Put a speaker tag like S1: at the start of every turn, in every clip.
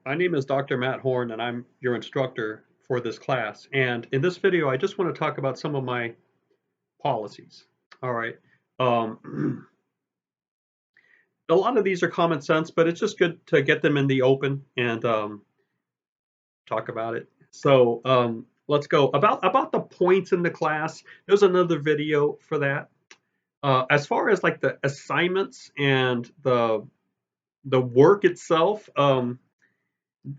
S1: My name is Dr. Matt Horn, and I'm your instructor for this class. And in this video, I just want to talk about some of my policies. All right. Um, a lot of these are common sense, but it's just good to get them in the open and talk about it. So let's go about the points in the class. There's another video for that. As far as like the assignments and the work itself,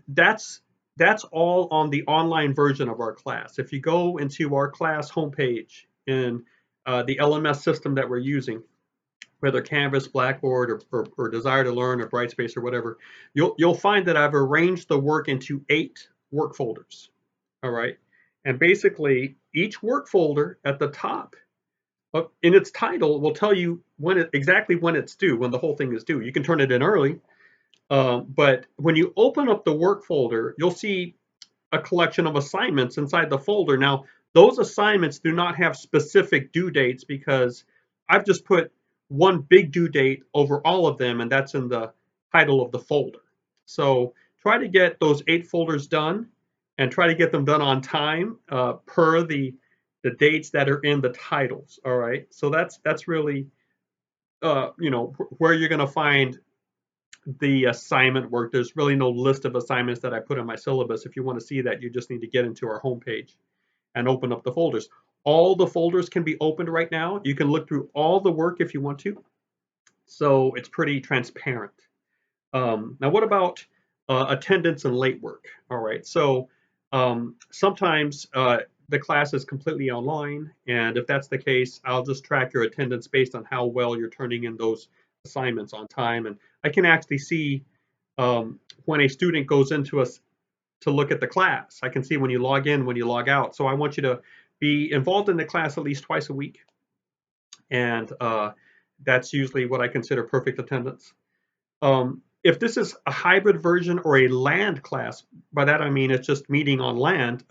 S1: that's that's all on the online version of our class. If you go into our class homepage in the LMS system that we're using, whether Canvas, Blackboard, or Desire to Learn or Brightspace or whatever, you'll find that I've arranged the work into 8 work folders. All right, and basically each work folder at the top in its title will tell you exactly when it's due, when the whole thing is due. You can turn it in early, but when you open up the work folder, you'll see a collection of assignments inside the folder. Now, those assignments do not have specific due dates because I've just put one big due date over all of them, and that's in the title of the folder. So try to get those 8 folders done and try to get them done on time per the dates that are in the titles. All right. So that's really where you're going to find the assignment work. There's really no list of assignments that I put in my syllabus. If you want to see that, you just need to get into our homepage and open up the folders. All the folders can be opened right now. You can look through all the work if you want to. So it's pretty transparent. Now, what about attendance and late work? All right. So sometimes the class is completely online, and if that's the case, I'll just track your attendance based on how well you're turning in those assignments on time, and I can actually see when a student goes into us to look at the class. I can see when you log in, when you log out. So I want you to be involved in the class at least twice a week, and that's usually what I consider perfect attendance. If this is a hybrid version or a land class, by that I mean it's just meeting on land,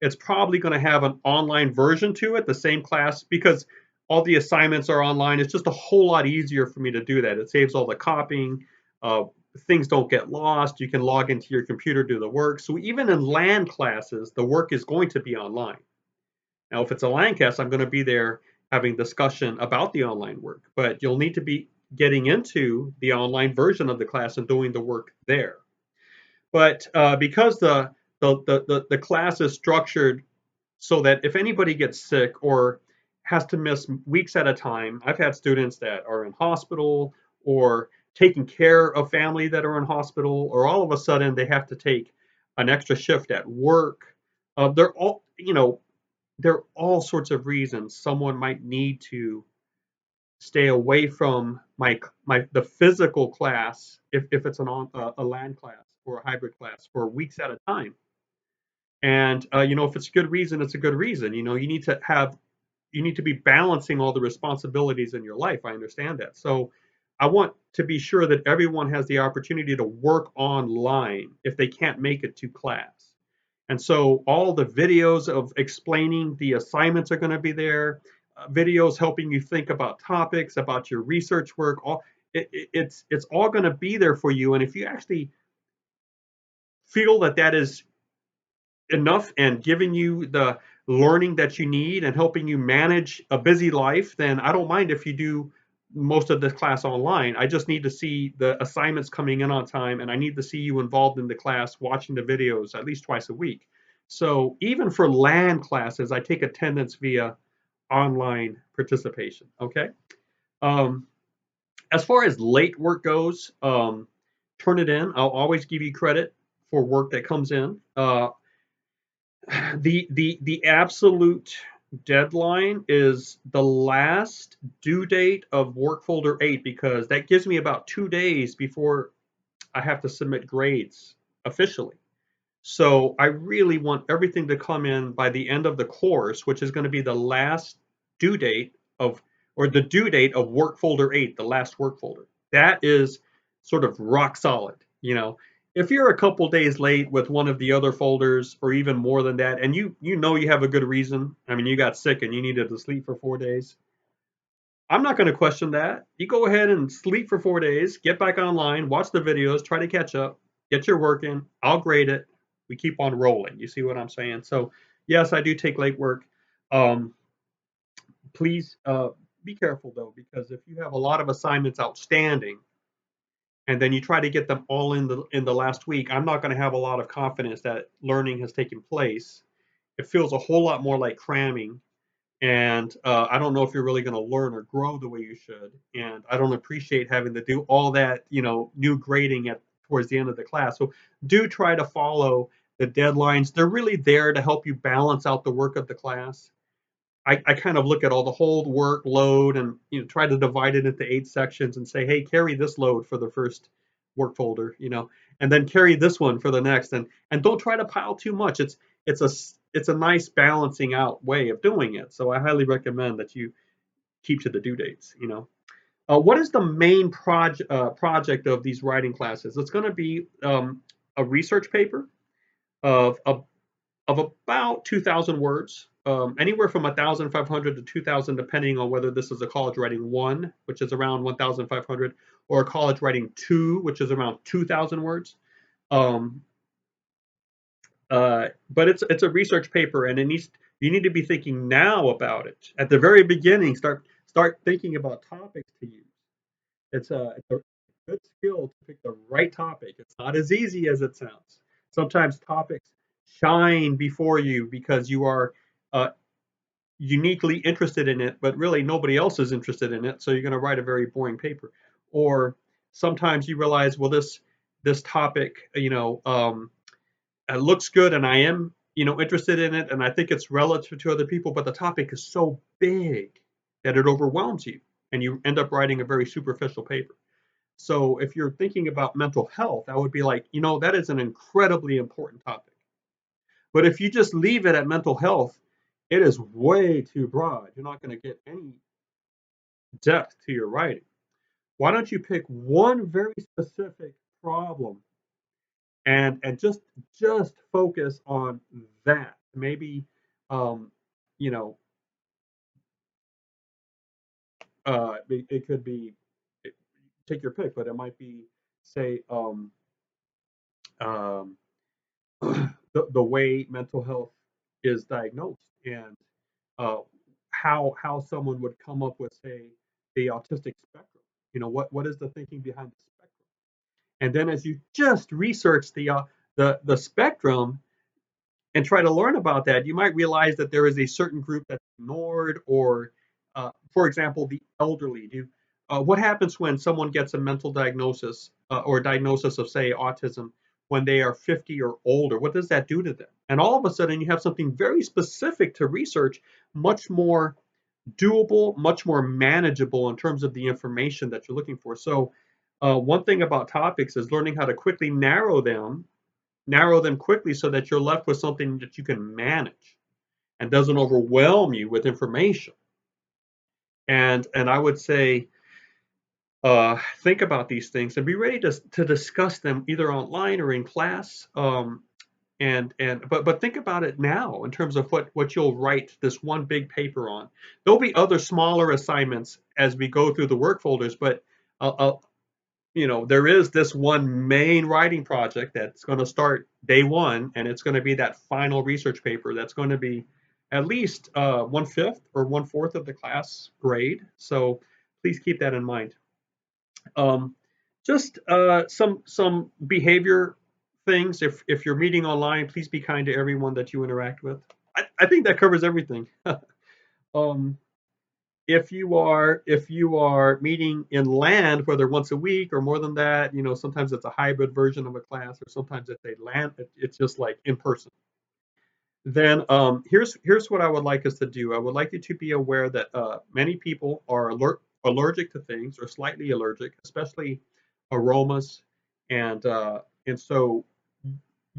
S1: it's probably going to have an online version to it, the same class, because all the assignments are online. It's just a whole lot easier for me to do that. It saves all the copying. Uh, Things don't get lost. You can log into your computer, do the work. So even in land classes, the work is going to be online. Now, if it's a land class, I'm going to be there having discussion about the online work, but you'll need to be getting into the online version of the class and doing the work there. But because the class is structured so that if anybody gets sick or has to miss weeks at a time, I've had students that are in hospital or taking care of family that are in hospital, or all of a sudden they have to take an extra shift at work. They're all, there are all sorts of reasons someone might need to stay away from my the physical class if it's a land class or a hybrid class for weeks at a time. And if it's a good reason, it's a good reason. You need to be balancing all the responsibilities in your life. I understand that. So I want to be sure that everyone has the opportunity to work online if they can't make it to class. And so all the videos of explaining the assignments are going to be there, videos helping you think about topics, about your research work. It's all going to be there for you. And if you actually feel that that is enough and giving you the learning that you need and helping you manage a busy life, then I don't mind if you do most of this class online. I just need to see the assignments coming in on time, and I need to see you involved in the class, watching the videos at least twice a week. So even for land classes, I take attendance via online participation. Okay. Um, as far as late work goes, turn it in. I'll always give you credit for work that comes in. The absolute deadline is the last due date of work folder 8 because that gives me about 2 days before I have to submit grades officially. So I really want everything to come in by the end of the course, which is going to be the last due date of, or the due date of work folder 8, the last work folder. That is sort of rock solid. If you're a couple days late with one of the other folders, or even more than that, and you have a good reason. I mean, you got sick and you needed to sleep for 4 days. I'm not going to question that. You go ahead and sleep for 4 days, get back online, watch the videos, try to catch up. get your work in, I'll grade it, we keep on rolling. You see what I'm saying? So yes, I do take late work. Um, please be careful though, because if you have a lot of assignments outstanding and then you try to get them all in the last week, I'm not going to have a lot of confidence that learning has taken place. It feels a whole lot more like cramming, and I don't know if you're really going to learn or grow the way you should. And I don't appreciate having to do all that, new grading at towards the end of the class. So do try to follow the deadlines. They're really there to help you balance out the work of the class. I kind of look at all the whole workload and try to divide it into 8 sections and say, hey, carry this load for the first work folder, and then carry this one for the next, and don't try to pile too much. It's a it's a nice balancing out way of doing it. So I highly recommend that you keep to the due dates. What is the main project of these writing classes? It's going to be a research paper of about 2,000 words, anywhere from 1,500 to 2,000, depending on whether this is a college writing 1, which is around 1,500, or a college writing 2, which is around 2,000 words. Um, but it's a research paper, and you need to be thinking now about it at the very beginning. Start thinking about topics to use. It's a good skill to pick the right topic. It's not as easy as it sounds. Sometimes topics shine before you because you are uh, uniquely interested in it, but really nobody else is interested in it. So you're going to write a very boring paper. Or sometimes you realize, well, this topic, looks good, and I am, interested in it, and I think it's relative to other people, but the topic is so big that it overwhelms you, and you end up writing a very superficial paper. So if you're thinking about mental health, I would be like, that is an incredibly important topic. But if you just leave it at mental health, it is way too broad. You're not going to get any depth to your writing. Why don't you pick one very specific problem and just focus on that? Maybe um, you know it could be take your pick, but it might be say um, the way mental health is diagnosed, and uh, how someone would come up with, say, the autistic spectrum. What is the thinking behind the spectrum? And then as you just research the spectrum and try to learn about that, you might realize that there is a certain group that's ignored, or, for example, the elderly. What happens when someone gets a mental diagnosis or a diagnosis of, say, autism when they are 50 or older? What does that do to them? And all of a sudden, you have something very specific to research, much more doable, much more manageable in terms of the information that you're looking for. So, one thing about topics is learning how to quickly narrow them quickly so that you're left with something that you can manage and doesn't overwhelm you with information. And I would say, think about these things and be ready to discuss them either online or in class. But think about it now in terms of what you'll write this one big paper on. There'll be other smaller assignments as we go through the work folders, but there is this one main writing project that's going to start day one, and it's going to be that final research paper that's going to be at least 1/5 or 1/4 of the class grade. So please keep that in mind. Um, just some behavior things. If you're meeting online, please be kind to everyone that you interact with. I think that covers everything. um, if you are meeting in land, whether once a week or more than that, sometimes it's a hybrid version of a class, or sometimes it's a land. It's just like in person. Then here's what I would like us to do. I would like you to be aware that many people are allergic to things, or slightly allergic, especially aromas, and so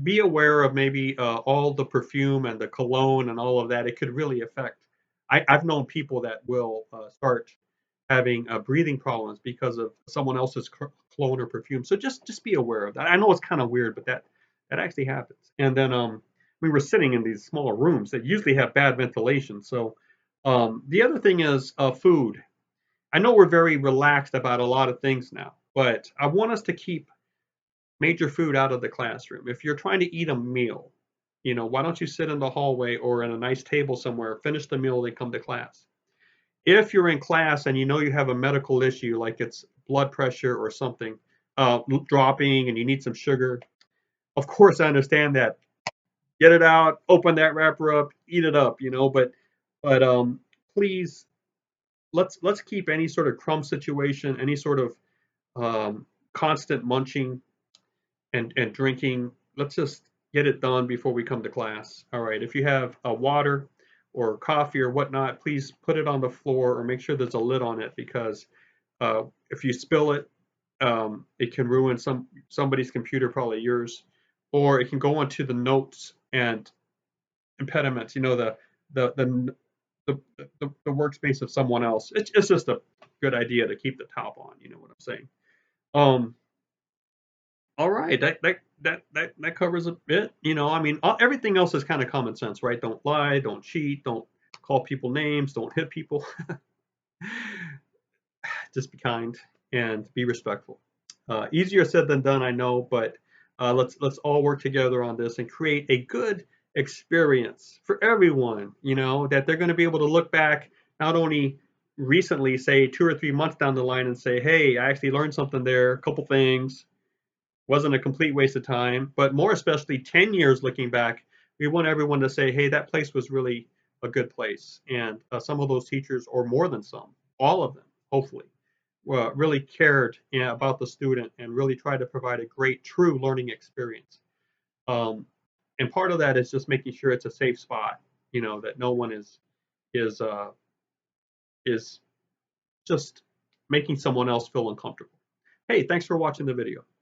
S1: be aware of maybe all the perfume and the cologne and all of that. It could really affect. I've known people that will start having breathing problems because of someone else's cologne or perfume. So just be aware of that. I know it's kind of weird, but that actually happens. And then we were sitting in these small rooms that usually have bad ventilation. So the other thing is food. I know we're very relaxed about a lot of things now, but I want us to keep major food out of the classroom. If you're trying to eat a meal, why don't you sit in the hallway or at a nice table somewhere, finish the meal, then come to class. If you're in class and you know you have a medical issue, like it's blood pressure or something dropping and you need some sugar, of course I understand that. Get it out, open that wrapper up, eat it up, but please let's keep any sort of crumb situation, any sort of constant munching and drinking. Let's just get it done before we come to class. All right. If you have a water or coffee or whatnot, please put it on the floor or make sure there's a lid on it because if you spill it, it can ruin somebody's computer, probably yours, or it can go onto the notes and impediments. The the the, the workspace of someone else. It's just a good idea to keep the top on. You know what I'm saying? Um, all right, that covers a bit. I mean, everything else is kind of common sense, right? Don't lie, don't cheat, don't call people names, don't hit people. Just be kind and be respectful. Easier said than done, I know, but let's all work together on this and create a good experience for everyone. That they're going to be able to look back not only recently, say 2 or 3 months down the line, and say, "Hey, I actually learned something there, a couple things. Wasn't a complete waste of time." But more especially 10 years looking back, we want everyone to say, "Hey, that place was really a good place," and some of those teachers, or more than some, all of them, hopefully really cared about the student and really tried to provide a great, true learning experience. Um, and part of that is just making sure it's a safe spot. That no one is is just making someone else feel uncomfortable. Hey, thanks for watching the video.